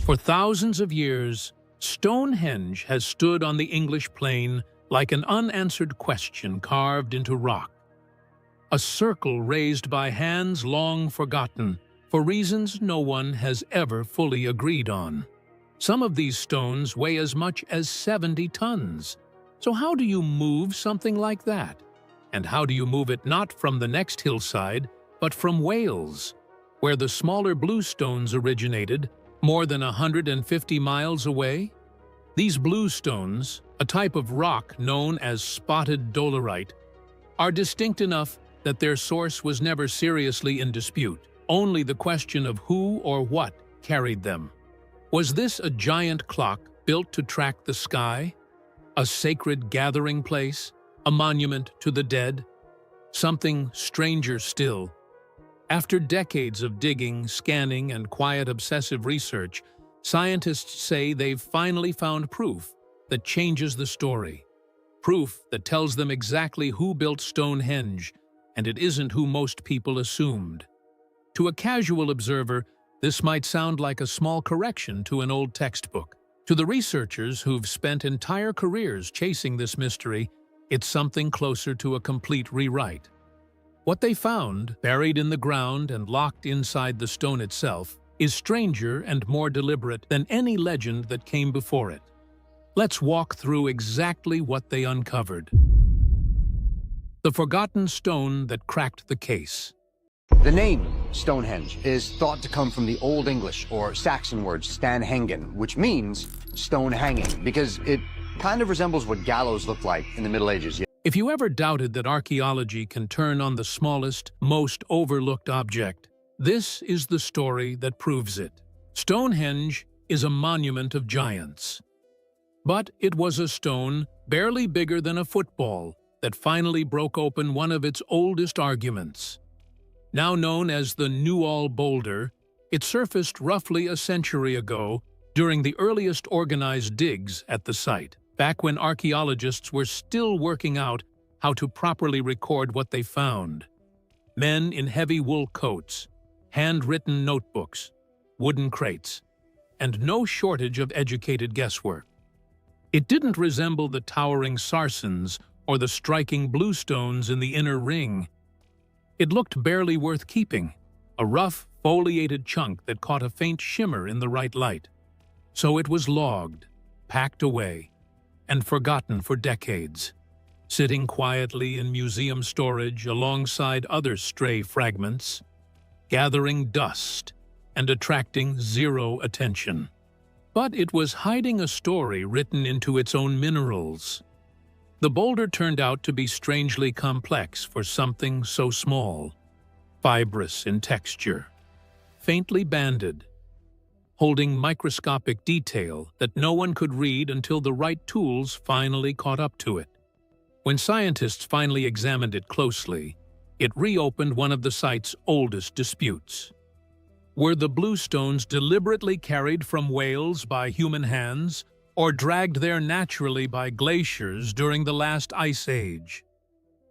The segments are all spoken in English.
For thousands of years, Stonehenge has stood on the English plain like an unanswered question carved into rock. A circle raised by hands long forgotten, for reasons no one has ever fully agreed on. Some of these stones weigh as much as 70 tons. So how do you move something like that? And how do you move it not from the next hillside, but from Wales, where the smaller blue stones originated, more than 150 miles away? These blue stones, a type of rock known as spotted dolerite, are distinct enough that their source was never seriously in dispute. Only the question of who or what carried them. Was this a giant clock built to track the sky? A sacred gathering place? A monument to the dead? Something stranger still. After decades of digging, scanning, and quiet obsessive research, scientists say they've finally found proof that changes the story. Proof that tells them exactly who built Stonehenge, and it isn't who most people assumed. To a casual observer, this might sound like a small correction to an old textbook. To the researchers who've spent entire careers chasing this mystery, it's something closer to a complete rewrite. What they found, buried in the ground and locked inside the stone itself, is stranger and more deliberate than any legend that came before it. Let's walk through exactly what they uncovered. The forgotten stone that cracked the case. The name Stonehenge is thought to come from the Old English or Saxon word Stanhengen, which means stone hanging, because it kind of resembles what gallows looked like in the Middle Ages. If you ever doubted that archaeology can turn on the smallest, most overlooked object, this is the story that proves it. Stonehenge is a monument of giants. But it was a stone barely bigger than a football that finally broke open one of its oldest arguments. Now known as the Newall boulder, it surfaced roughly a century ago during the earliest organized digs at the site, back when archaeologists were still working out how to properly record what they found. Men in heavy wool coats, handwritten notebooks, wooden crates, and no shortage of educated guesswork. It didn't resemble the towering sarsens or the striking bluestones in the inner ring. It looked barely worth keeping, a rough, foliated chunk that caught a faint shimmer in the right light. So it was logged, packed away, and forgotten for decades, sitting quietly in museum storage alongside other stray fragments, gathering dust and attracting zero attention. But it was hiding a story written into its own minerals. The boulder turned out to be strangely complex for something so small, fibrous in texture, faintly banded, holding microscopic detail that no one could read until the right tools finally caught up to it. When scientists finally examined it closely, it reopened one of the site's oldest disputes. Were the bluestones deliberately carried from Wales by human hands, or dragged there naturally by glaciers during the last ice age?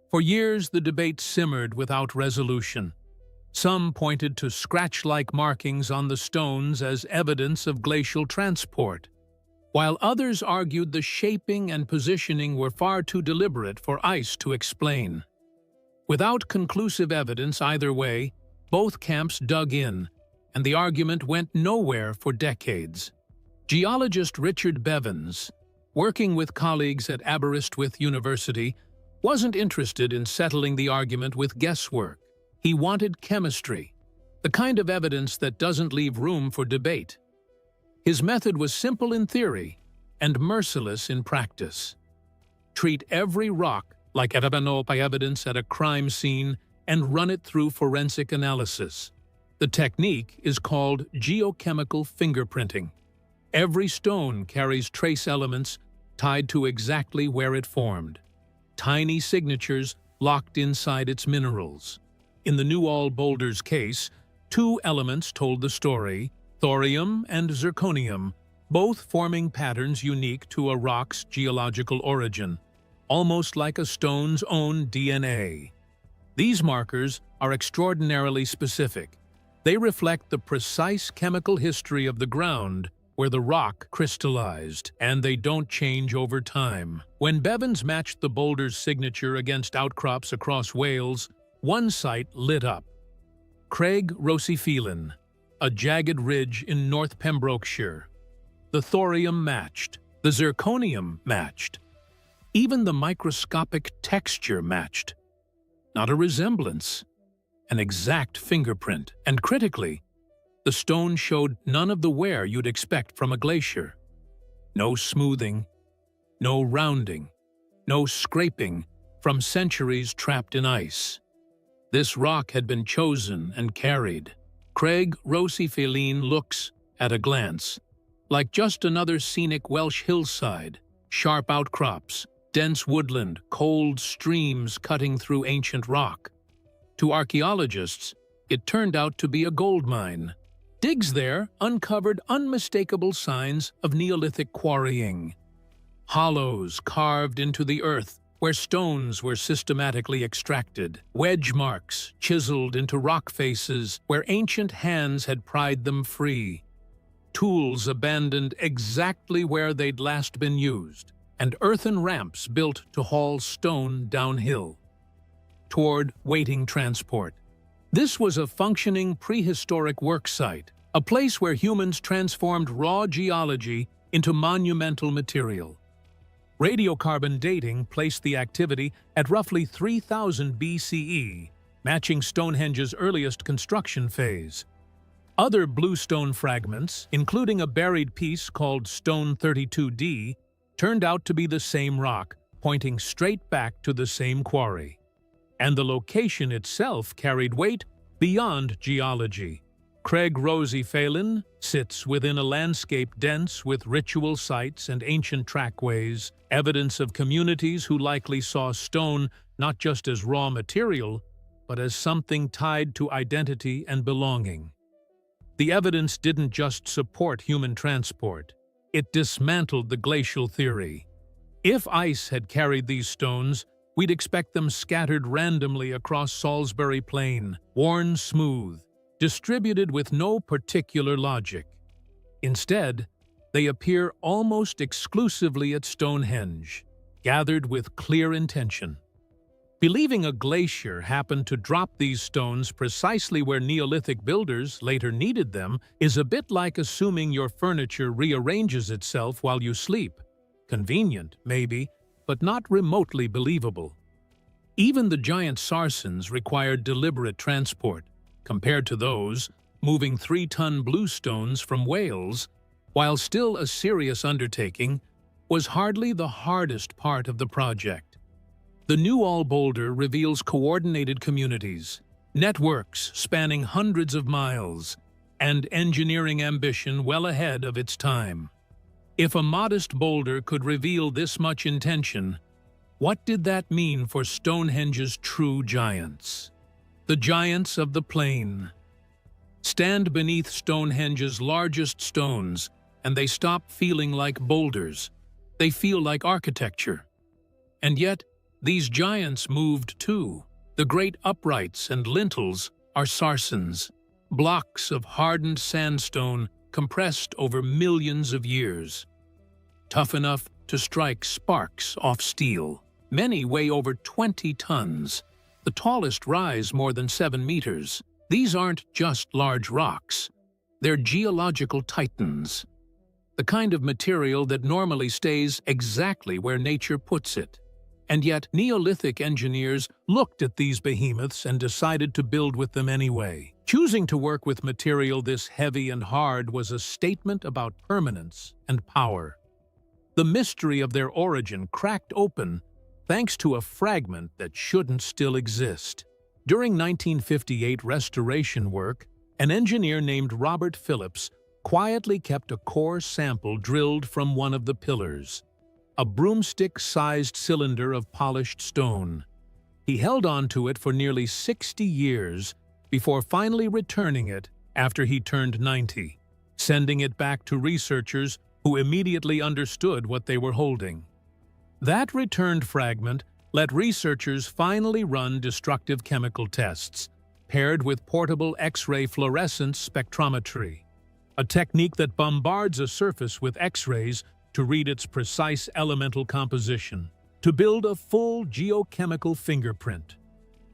For years, the debate simmered without resolution. Some pointed to scratch-like markings on the stones as evidence of glacial transport, while others argued the shaping and positioning were far too deliberate for ice to explain. Without conclusive evidence either way, both camps dug in, and the argument went nowhere for decades. Geologist Richard Bevans, working with colleagues at Aberystwyth University, wasn't interested in settling the argument with guesswork. He wanted chemistry, the kind of evidence that doesn't leave room for debate. His method was simple in theory and merciless in practice. Treat every rock like evidence at a crime scene and run it through forensic analysis. The technique is called geochemical fingerprinting. Every stone carries trace elements tied to exactly where it formed, tiny signatures locked inside its minerals. In the Newall boulder's case, two elements told the story: thorium and zirconium, both forming patterns unique to a rock's geological origin, almost like a stone's own DNA. These markers are extraordinarily specific. They reflect the precise chemical history of the ground where the rock crystallized, and they don't change over time. When Bevans matched the boulder's signature against outcrops across Wales, one site lit up. Craig Rosyphelan, a jagged ridge in North Pembrokeshire. The thorium matched, the zirconium matched, even the microscopic texture matched. Not a resemblance, an exact fingerprint, and critically, the stone showed none of the wear you'd expect from a glacier. No smoothing, no rounding, no scraping from centuries trapped in ice. This rock had been chosen and carried. Craig Rosyphelan looks, at a glance, like just another scenic Welsh hillside, sharp outcrops, dense woodland, cold streams cutting through ancient rock. To archaeologists, it turned out to be a gold mine. Digs there uncovered unmistakable signs of Neolithic quarrying. Hollows carved into the earth where stones were systematically extracted, wedge marks chiseled into rock faces where ancient hands had pried them free, tools abandoned exactly where they'd last been used, and earthen ramps built to haul stone downhill toward waiting transport. This was a functioning prehistoric work site, a place where humans transformed raw geology into monumental material. Radiocarbon dating placed the activity at roughly 3000 BCE, matching Stonehenge's earliest construction phase. Other bluestone fragments, including a buried piece called Stone 32D, turned out to be the same rock, pointing straight back to the same quarry. And the location itself carried weight beyond geology. Craig Rosyphelan sits within a landscape dense with ritual sites and ancient trackways, evidence of communities who likely saw stone not just as raw material, but as something tied to identity and belonging. The evidence didn't just support human transport, it dismantled the glacial theory. If ice had carried these stones, we'd expect them scattered randomly across Salisbury Plain, worn smooth, distributed with no particular logic. Instead, they appear almost exclusively at Stonehenge, gathered with clear intention. Believing a glacier happened to drop these stones precisely where Neolithic builders later needed them is a bit like assuming your furniture rearranges itself while you sleep. Convenient, maybe, but not remotely believable. Even the giant sarsens required deliberate transport. Compared to those, moving 3-ton bluestones from Wales, while still a serious undertaking, was hardly the hardest part of the project. The Newall boulder reveals coordinated communities, networks spanning hundreds of miles, and engineering ambition well ahead of its time. If a modest boulder could reveal this much intention, what did that mean for Stonehenge's true giants? The giants of the plain. Stand beneath Stonehenge's largest stones, and they stop feeling like boulders. They feel like architecture. And yet, these giants moved too. The great uprights and lintels are sarsens, blocks of hardened sandstone compressed over millions of years. Tough enough to strike sparks off steel. Many weigh over 20 tons. The tallest rise more than 7 meters. These aren't just large rocks. They're geological titans. The kind of material that normally stays exactly where nature puts it. And yet, Neolithic engineers looked at these behemoths and decided to build with them anyway. Choosing to work with material this heavy and hard was a statement about permanence and power. The mystery of their origin cracked open thanks to a fragment that shouldn't still exist. During 1958 restoration work, an engineer named Robert Phillips quietly kept a core sample drilled from one of the pillars, a broomstick-sized cylinder of polished stone. He held on to it for nearly 60 years before finally returning it after he turned 90, sending it back to researchers who immediately understood what they were holding. That returned fragment let researchers finally run destructive chemical tests, paired with portable X-ray fluorescence spectrometry. a technique that bombards a surface with X-rays to read its precise elemental composition, to build a full geochemical fingerprint.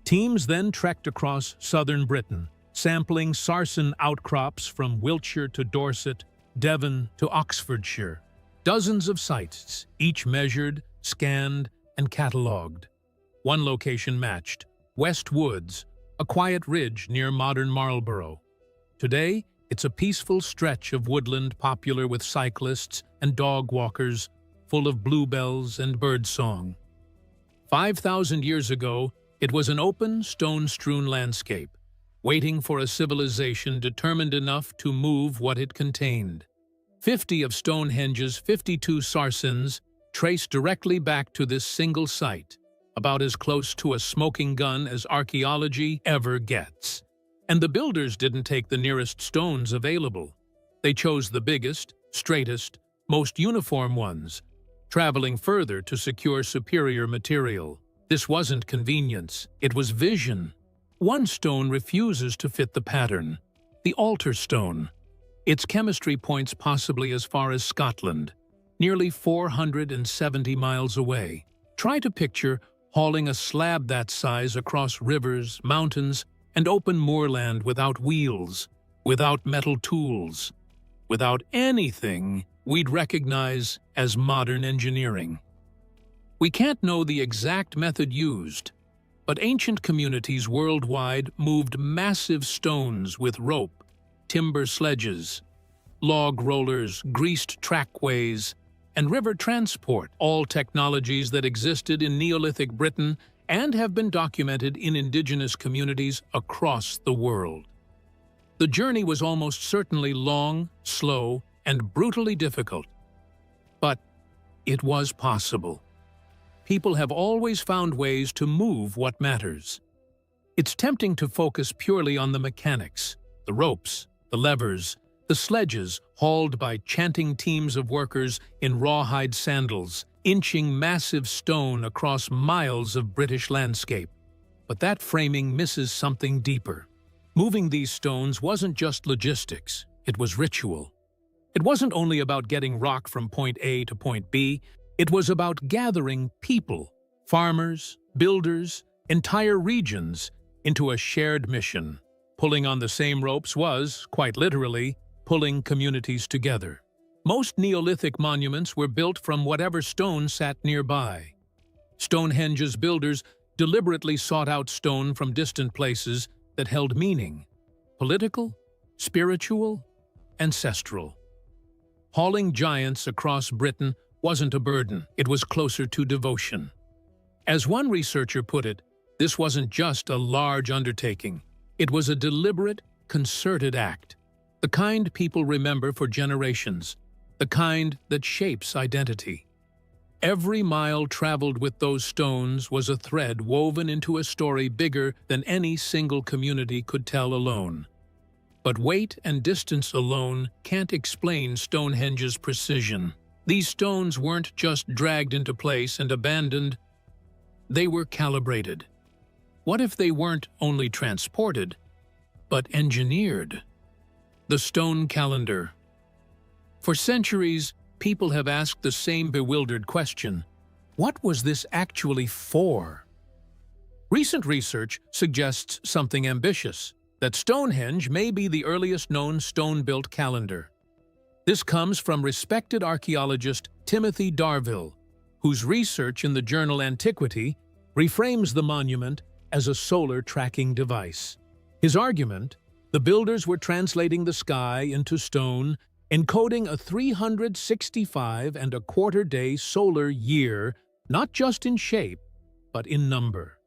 Teams then trekked across southern Britain, sampling sarsen outcrops from Wiltshire to Dorset, Devon to Oxfordshire. Dozens of sites, each measured, scanned, and catalogued. One location matched, West Woods, a quiet ridge near modern Marlborough. Today, it's a peaceful stretch of woodland popular with cyclists and dog walkers, full of bluebells and birdsong. 5,000 years ago, it was an open, stone-strewn landscape, waiting for a civilization determined enough to move what it contained. 50 of Stonehenge's 52 sarsens trace directly back to this single site, about as close to a smoking gun as archaeology ever gets. And the builders didn't take the nearest stones available. They chose the biggest, straightest, most uniform ones, traveling further to secure superior material. This wasn't convenience, it was vision. One stone refuses to fit the pattern, the altar stone. Its chemistry points possibly as far as Scotland, nearly 470 miles away. Try to picture hauling a slab that size across rivers, mountains, and open moorland without wheels, without metal tools, without anything we'd recognize as modern engineering. We can't know the exact method used, but ancient communities worldwide moved massive stones with rope, timber sledges, log rollers, greased trackways, and river transport, all technologies that existed in Neolithic Britain and have been documented in indigenous communities across the world. The journey was almost certainly long, slow, and brutally difficult. But it was possible. People have always found ways to move what matters. It's tempting to focus purely on the mechanics, the ropes, the levers, the sledges hauled by chanting teams of workers in rawhide sandals, inching massive stone across miles of British landscape. But that framing misses something deeper. Moving these stones wasn't just logistics, it was ritual. It wasn't only about getting rock from point A to point B, it was about gathering people, farmers, builders, entire regions into a shared mission. Pulling on the same ropes was, quite literally, pulling communities together. Most Neolithic monuments were built from whatever stone sat nearby. Stonehenge's builders deliberately sought out stone from distant places that held meaning: political, spiritual, ancestral. Hauling giants across Britain wasn't a burden, it was closer to devotion. As one researcher put it, this wasn't just a large undertaking, it was a deliberate, concerted act. The kind people remember for generations, the kind that shapes identity. Every mile traveled with those stones was a thread woven into a story bigger than any single community could tell alone. But weight and distance alone can't explain Stonehenge's precision. These stones weren't just dragged into place and abandoned, they were calibrated. What if they weren't only transported, but engineered? The stone calendar. For centuries, people have asked the same bewildered question: what was this actually for? Recent research suggests something ambitious, that Stonehenge may be the earliest known stone-built calendar. This comes from respected archaeologist Timothy Darville, whose research in the journal Antiquity reframes the monument as a solar tracking device. His argument: the builders were translating the sky into stone, encoding a 365.25-day solar year, not just in shape, but in number.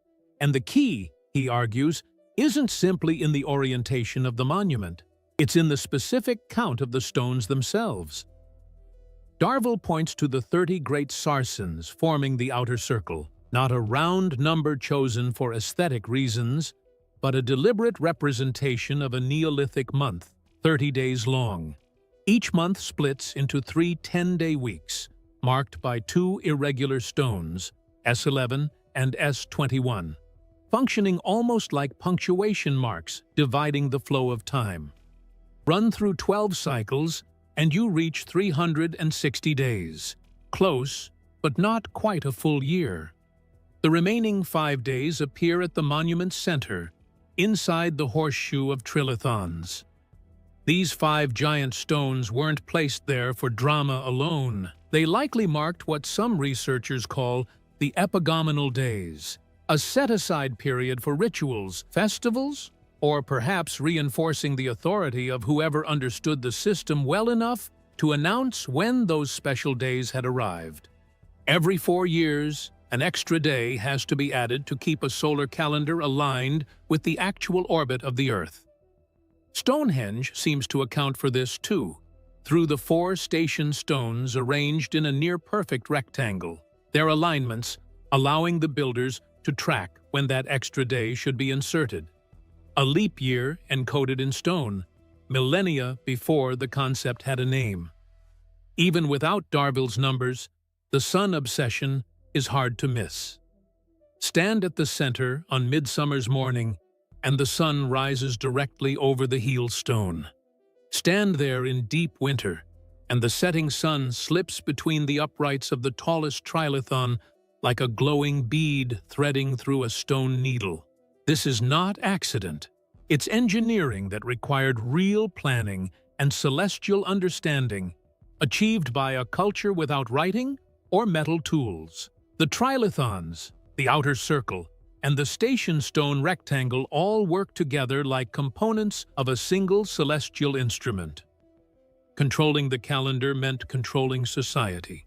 And the key, he argues, isn't simply in the orientation of the monument. It's in the specific count of the stones themselves. Darville points to the 30 great sarsens forming the outer circle, not a round number chosen for aesthetic reasons, but a deliberate representation of a Neolithic month, 30 days long. Each month splits into 3 10-day weeks, marked by 2 irregular stones, S11 and S21, functioning almost like punctuation marks dividing the flow of time. Run through 12 cycles, and you reach 360 days. Close, but not quite a full year. The remaining 5 days appear at the monument's center, inside the horseshoe of trilithons. These 5 giant stones weren't placed there for drama alone. They likely marked what some researchers call the epigomenal days, a set-aside period for rituals, festivals, or perhaps reinforcing the authority of whoever understood the system well enough to announce when those special days had arrived. Every 4 years, an extra day has to be added to keep a solar calendar aligned with the actual orbit of the Earth. Stonehenge seems to account for this too, through the 4 station stones arranged in a near-perfect rectangle, their alignments allowing the builders to track when that extra day should be inserted. A leap year encoded in stone, millennia before the concept had a name. Even without Darville's numbers, the sun obsession is hard to miss. Stand at the center on midsummer's morning, and the sun rises directly over the heel stone. Stand there in deep winter, and the setting sun slips between the uprights of the tallest trilithon like a glowing bead threading through a stone needle. This is not accident. It's engineering that required real planning and celestial understanding, achieved by a culture without writing or metal tools. The trilithons, the outer circle, and the station stone rectangle all work together like components of a single celestial instrument. Controlling the calendar meant controlling society.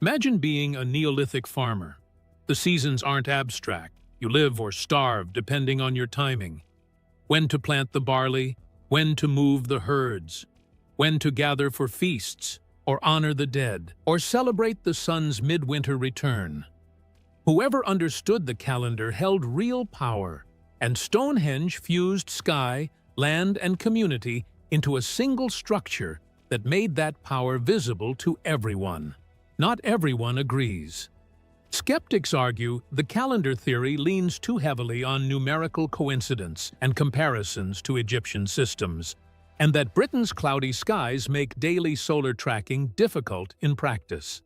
Imagine being a Neolithic farmer. The seasons aren't abstract. You live or starve depending on your timing. When to plant the barley, when to move the herds, when to gather for feasts, or honor the dead, or celebrate the sun's midwinter return. Whoever understood the calendar held real power, and Stonehenge fused sky, land, and community into a single structure that made that power visible to everyone. Not everyone agrees. Skeptics argue the calendar theory leans too heavily on numerical coincidence and comparisons to Egyptian systems, and that Britain's cloudy skies make daily solar tracking difficult in practice.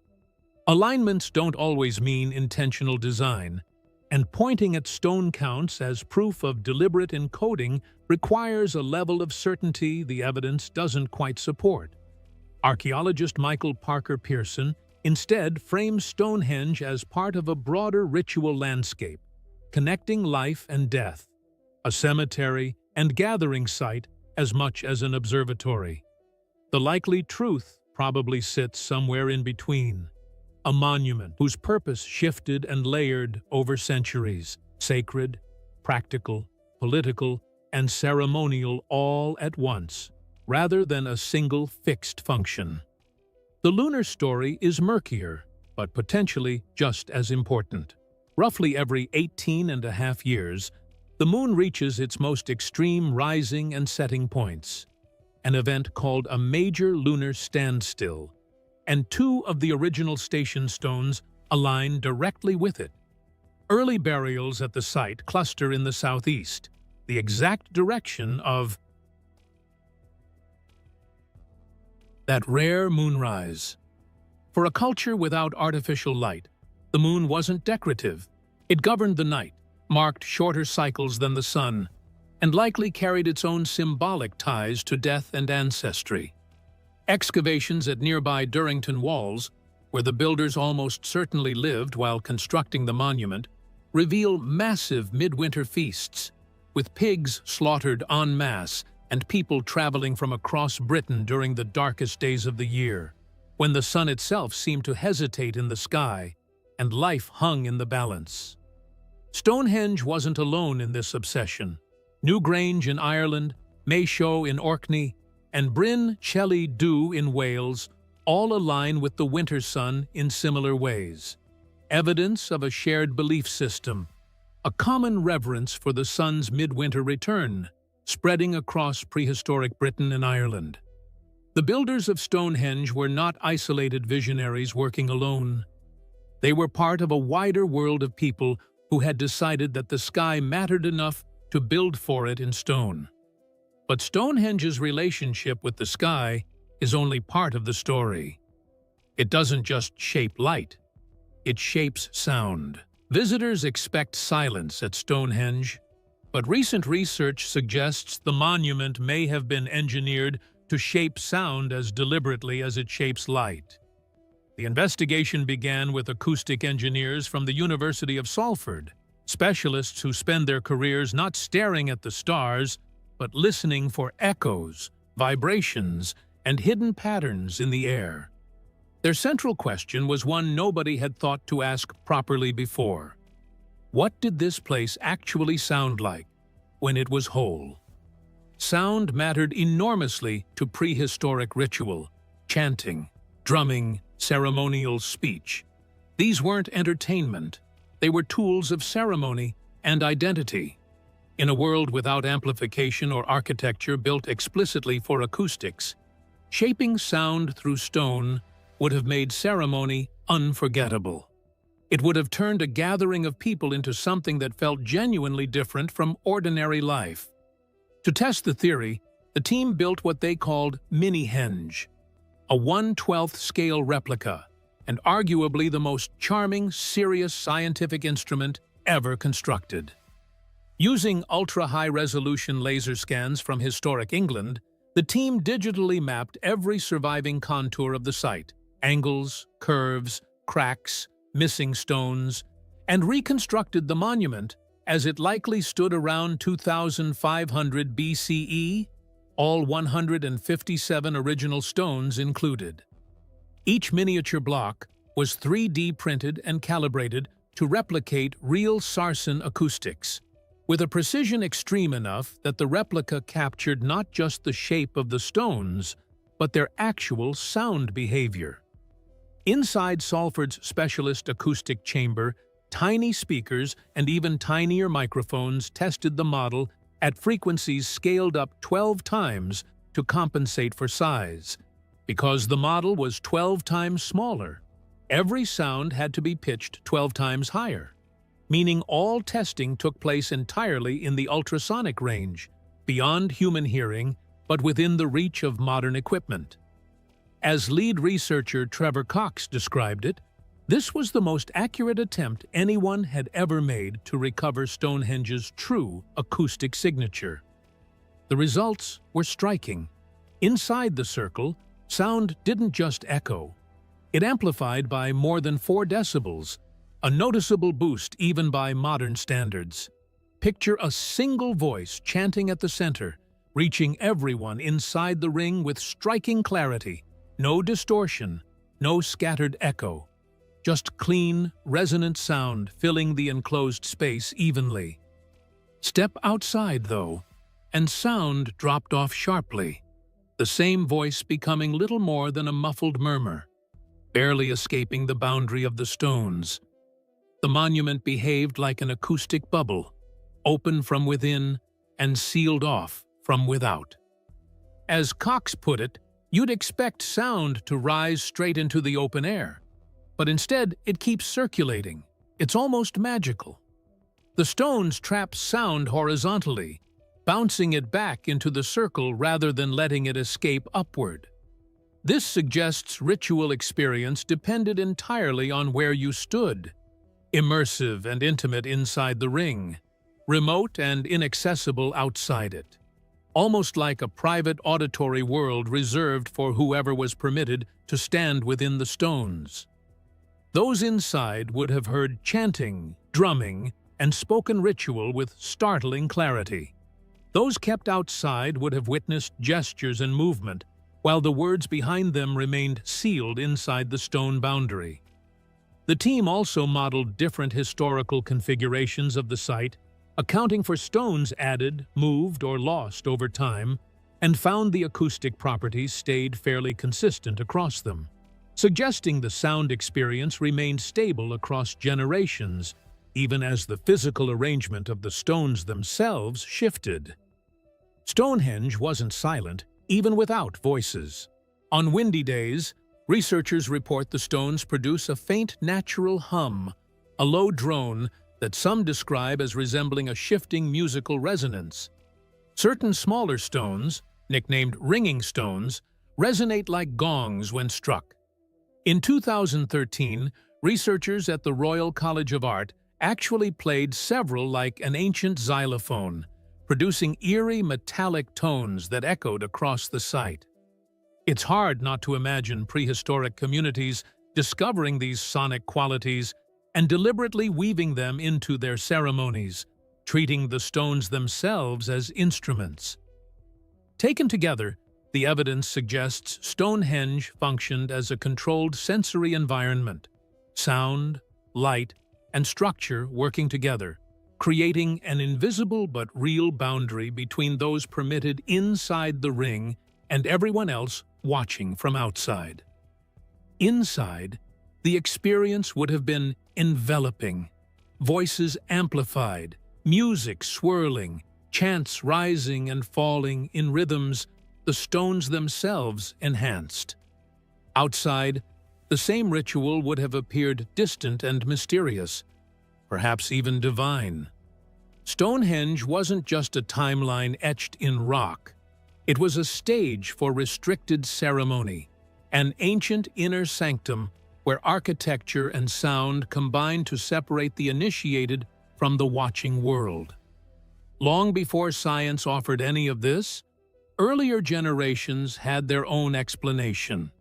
Alignments don't always mean intentional design, and pointing at stone counts as proof of deliberate encoding requires a level of certainty the evidence doesn't quite support. Archaeologist Michael Parker Pearson instead frames Stonehenge as part of a broader ritual landscape, connecting life and death, a cemetery and gathering site as much as an observatory. The likely truth probably sits somewhere in between, a monument whose purpose shifted and layered over centuries, sacred, practical, political, and ceremonial all at once, rather than a single fixed function. The lunar story is murkier, but potentially just as important. Roughly every 18.5 years, the moon reaches its most extreme rising and setting points, an event called a major lunar standstill, and 2 of the original station stones align directly with it. Early burials at the site cluster in the southeast, the exact direction of that rare moonrise. For a culture without artificial light, the moon wasn't decorative. It governed the night, marked shorter cycles than the sun, and likely carried its own symbolic ties to death and ancestry. Excavations at nearby Durrington Walls, where the builders almost certainly lived while constructing the monument, reveal massive midwinter feasts, with pigs slaughtered en masse and people traveling from across Britain during the darkest days of the year, when the sun itself seemed to hesitate in the sky and life hung in the balance. Stonehenge wasn't alone in this obsession. Newgrange in Ireland, Maeshowe in Orkney, and Bryn Celli Dhu in Wales all align with the winter sun in similar ways. Evidence of a shared belief system, a common reverence for the sun's midwinter return, spreading across prehistoric Britain and Ireland. The builders of Stonehenge were not isolated visionaries working alone. They were part of a wider world of people who had decided that the sky mattered enough to build for it in stone. But Stonehenge's relationship with the sky is only part of the story. It doesn't just shape light, it shapes sound. Visitors expect silence at Stonehenge, but recent research suggests the monument may have been engineered to shape sound as deliberately as it shapes light. The investigation began with acoustic engineers from the University of Salford, specialists who spend their careers not staring at the stars, but listening for echoes, vibrations, and hidden patterns in the air. Their central question was one nobody had thought to ask properly before. What did this place actually sound like when it was whole? Sound mattered enormously to prehistoric ritual, chanting, drumming, ceremonial speech. These weren't entertainment, they were tools of ceremony and identity. In a world without amplification or architecture built explicitly for acoustics, shaping sound through stone would have made ceremony unforgettable. It would have turned a gathering of people into something that felt genuinely different from ordinary life. To test the theory, the team built what they called mini-henge, a 1/12 scale replica, and arguably the most charming, serious scientific instrument ever constructed. Using ultra-high-resolution laser scans from historic England, the team digitally mapped every surviving contour of the site, angles, curves, cracks, missing stones, and reconstructed the monument as it likely stood around 2500 BCE, all 157 original stones included. Each miniature block was 3D printed and calibrated to replicate real Sarsen acoustics, with a precision extreme enough that the replica captured not just the shape of the stones, but their actual sound behavior. Inside Salford's specialist acoustic chamber, tiny speakers and even tinier microphones tested the model at frequencies scaled up 12 times to compensate for size. Because the model was 12 times smaller, every sound had to be pitched 12 times higher, meaning all testing took place entirely in the ultrasonic range, beyond human hearing, but within the reach of modern equipment. As lead researcher Trevor Cox described it, this was the most accurate attempt anyone had ever made to recover Stonehenge's true acoustic signature. The results were striking. Inside the circle, sound didn't just echo. It amplified by more than 4 decibels, a noticeable boost even by modern standards. Picture a single voice chanting at the center, reaching everyone inside the ring with striking clarity. No distortion, no scattered echo. Just clean, resonant sound filling the enclosed space evenly. Step outside, though, and sound dropped off sharply, the same voice becoming little more than a muffled murmur, barely escaping the boundary of the stones. The monument behaved like an acoustic bubble, open from within and sealed off from without. As Cox put it, you'd expect sound to rise straight into the open air, but instead it keeps circulating. It's almost magical. The stones trap sound horizontally, bouncing it back into the circle rather than letting it escape upward. This suggests ritual experience depended entirely on where you stood, immersive and intimate inside the ring, remote and inaccessible outside it, almost like a private auditory world reserved for whoever was permitted to stand within the stones. Those inside would have heard chanting, drumming, and spoken ritual with startling clarity. Those kept outside would have witnessed gestures and movement, while the words behind them remained sealed inside the stone boundary. The team also modeled different historical configurations of the site, accounting for stones added, moved, or lost over time, and found the acoustic properties stayed fairly consistent across them, suggesting the sound experience remained stable across generations, even as the physical arrangement of the stones themselves shifted. Stonehenge wasn't silent, even without voices. On windy days, researchers report the stones produce a faint natural hum, a low drone that some describe as resembling a shifting musical resonance. Certain smaller stones, nicknamed ringing stones, resonate like gongs when struck. In 2013, researchers at the Royal College of Art actually played several like an ancient xylophone, producing eerie metallic tones that echoed across the site. It's hard not to imagine prehistoric communities discovering these sonic qualities and deliberately weaving them into their ceremonies, treating the stones themselves as instruments. Taken together, the evidence suggests Stonehenge functioned as a controlled sensory environment, sound, light, and structure working together, creating an invisible but real boundary between those permitted inside the ring and everyone else watching from outside. Inside, the experience would have been enveloping, voices amplified, music swirling, chants rising and falling in rhythms the stones themselves enhanced. Outside, the same ritual would have appeared distant and mysterious, perhaps even divine. Stonehenge wasn't just a timeline etched in rock. It was a stage for restricted ceremony, an ancient inner sanctum where architecture and sound combined to separate the initiated from the watching world. Long before science offered any of this, earlier generations had their own explanation,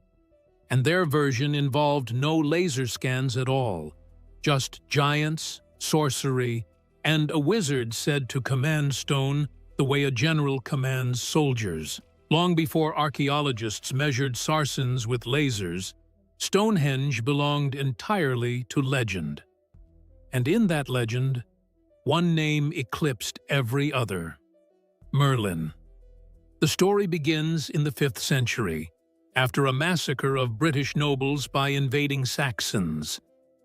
and their version involved no laser scans at all, just giants, sorcery, and a wizard said to command stone the way a general commands soldiers. Long before archaeologists measured sarcens with lasers, Stonehenge belonged entirely to legend. And in that legend, one name eclipsed every other: Merlin. The story begins in the 5th century, after a massacre of British nobles by invading Saxons.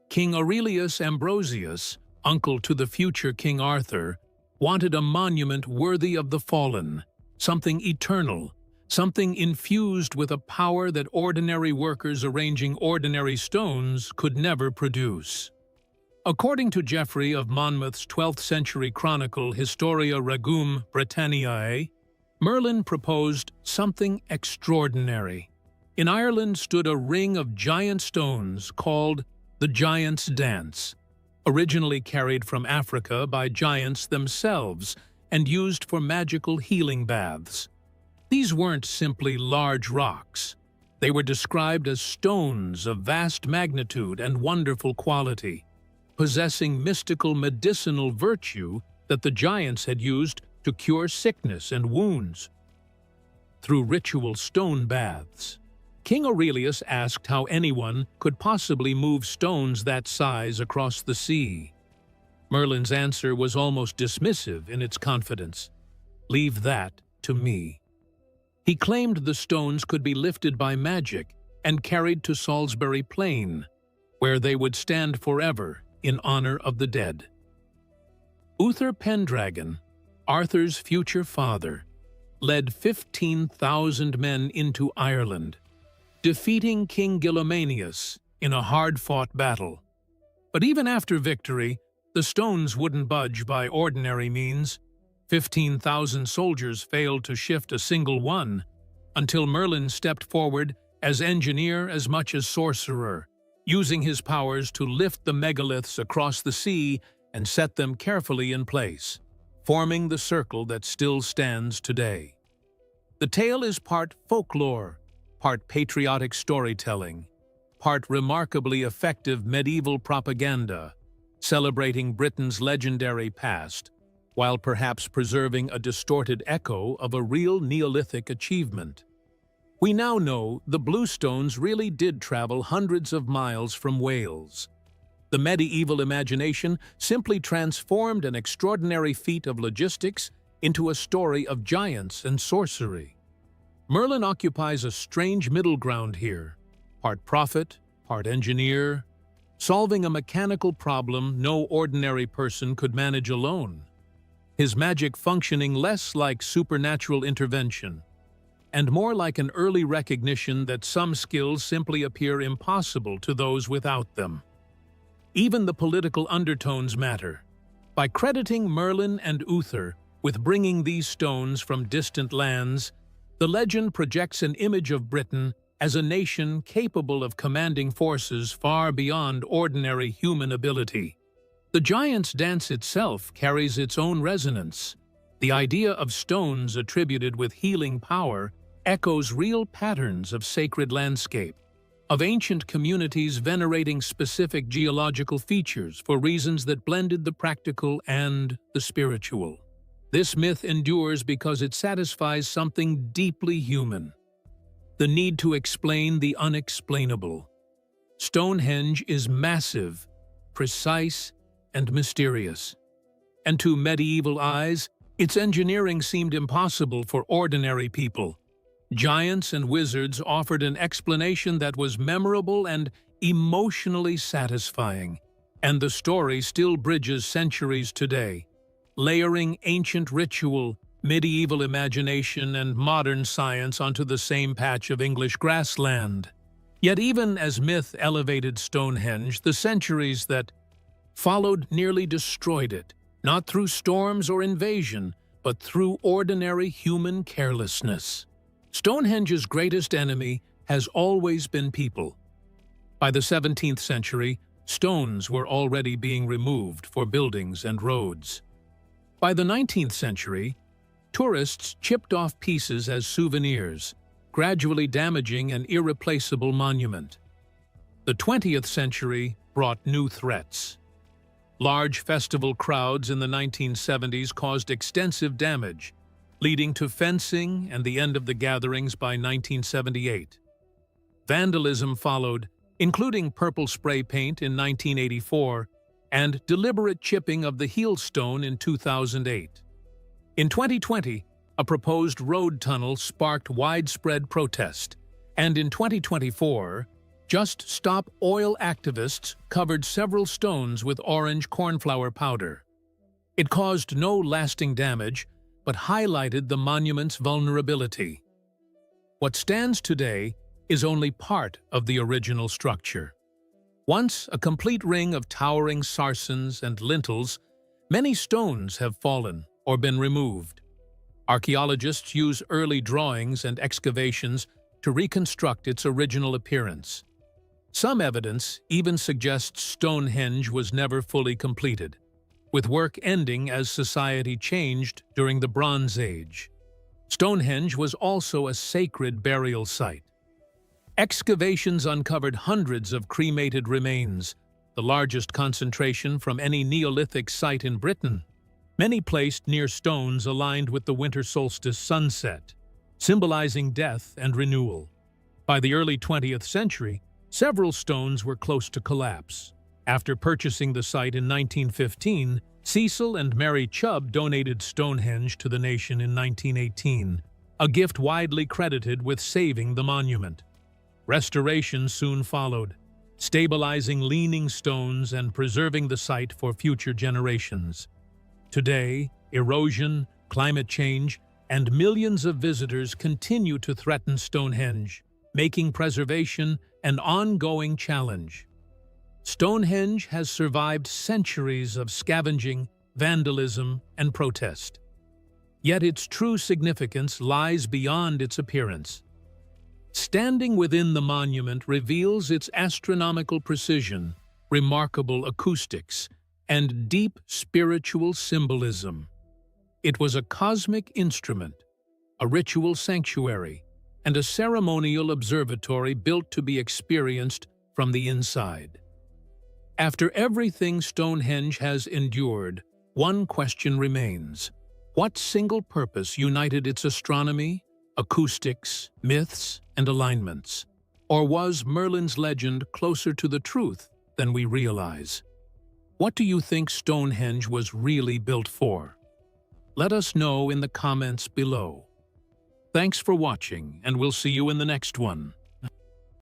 King Aurelius Ambrosius, uncle to the future King Arthur, wanted a monument worthy of the fallen, something eternal, something infused with a power that ordinary workers arranging ordinary stones could never produce. According to Geoffrey of Monmouth's 12th century chronicle Historia Regum Britanniae, Merlin proposed something extraordinary. In Ireland stood a ring of giant stones called the Giant's Dance, originally carried from Africa by giants themselves and used for magical healing baths. These weren't simply large rocks. They were described as stones of vast magnitude and wonderful quality, possessing mystical medicinal virtue that the giants had used to cure sickness and wounds. Through ritual stone baths, King Aurelius asked how anyone could possibly move stones that size across the sea. Merlin's answer was almost dismissive in its confidence. "Leave that to me." He claimed the stones could be lifted by magic and carried to Salisbury Plain, where they would stand forever in honor of the dead. Uther Pendragon, Arthur's future father, led 15,000 men into Ireland, defeating King Gilomanius in a hard-fought battle. But even after victory, the stones wouldn't budge by ordinary means. 15,000 soldiers failed to shift a single one, until Merlin stepped forward as engineer as much as sorcerer, using his powers to lift the megaliths across the sea and set them carefully in place, forming the circle that still stands today. The tale is part folklore, part patriotic storytelling, part remarkably effective medieval propaganda, celebrating Britain's legendary past, while perhaps preserving a distorted echo of a real Neolithic achievement. We now know the bluestones really did travel hundreds of miles from Wales. The medieval imagination simply transformed an extraordinary feat of logistics into a story of giants and sorcery. Merlin occupies a strange middle ground here, part prophet, part engineer, solving a mechanical problem no ordinary person could manage alone. His magic functioning less like supernatural intervention, and more like an early recognition that some skills simply appear impossible to those without them. Even the political undertones matter. By crediting Merlin and Uther With bringing these stones from distant lands, the legend projects an image of Britain as a nation capable of commanding forces far beyond ordinary human ability. The giant's dance itself carries its own resonance. The idea of stones attributed with healing power echoes real patterns of sacred landscape, of ancient communities venerating specific geological features for reasons that blended the practical and the spiritual. This myth endures because it satisfies something deeply human: the need to explain the unexplainable. Stonehenge is massive, precise, and mysterious. And to medieval eyes, its engineering seemed impossible for ordinary people. Giants and wizards offered an explanation that was memorable and emotionally satisfying, and the story still bridges centuries today, layering ancient ritual, medieval imagination, and modern science onto the same patch of English grassland. Yet even as myth elevated Stonehenge, the centuries that followed nearly destroyed it, not through storms or invasion, but through ordinary human carelessness. Stonehenge's greatest enemy has always been people. By the 17th century, stones were already being removed for buildings and roads. By the 19th century, tourists chipped off pieces as souvenirs, gradually damaging an irreplaceable monument. The 20th century brought new threats. Large festival crowds in the 1970s caused extensive damage, leading to fencing and the end of the gatherings by 1978. Vandalism followed, including purple spray paint in 1984 and deliberate chipping of the heel stone in 2008. In 2020, a proposed road tunnel sparked widespread protest, and in 2024, Just Stop Oil activists covered several stones with orange cornflower powder. It caused no lasting damage, but highlighted the monument's vulnerability. What stands today is only part of the original structure. Once a complete ring of towering sarcens and lintels, many stones have fallen or been removed. Archaeologists use early drawings and excavations to reconstruct its original appearance. Some evidence even suggests Stonehenge was never fully completed, with work ending as society changed during the Bronze Age. Stonehenge was also a sacred burial site. Excavations uncovered hundreds of cremated remains, the largest concentration from any Neolithic site in Britain, many placed near stones aligned with the winter solstice sunset, symbolizing death and renewal. By the early 20th century, several stones were close to collapse. After purchasing the site in 1915, Cecil and Mary Chubb donated Stonehenge to the nation in 1918, a gift widely credited with saving the monument. Restoration soon followed, stabilizing leaning stones and preserving the site for future generations. Today, erosion, climate change, and millions of visitors continue to threaten Stonehenge, making preservation an ongoing challenge. Stonehenge has survived centuries of scavenging, vandalism, and protest. Yet its true significance lies beyond its appearance. Standing within the monument reveals its astronomical precision, remarkable acoustics, and deep spiritual symbolism. It was a cosmic instrument, a ritual sanctuary, and a ceremonial observatory built to be experienced from the inside. After everything Stonehenge has endured, one question remains. What single purpose united its astronomy, acoustics, myths, and alignments? Or was Merlin's legend closer to the truth than we realize? What do you think Stonehenge was really built for? Let us know in the comments below. Thanks for watching, and we'll see you in the next one.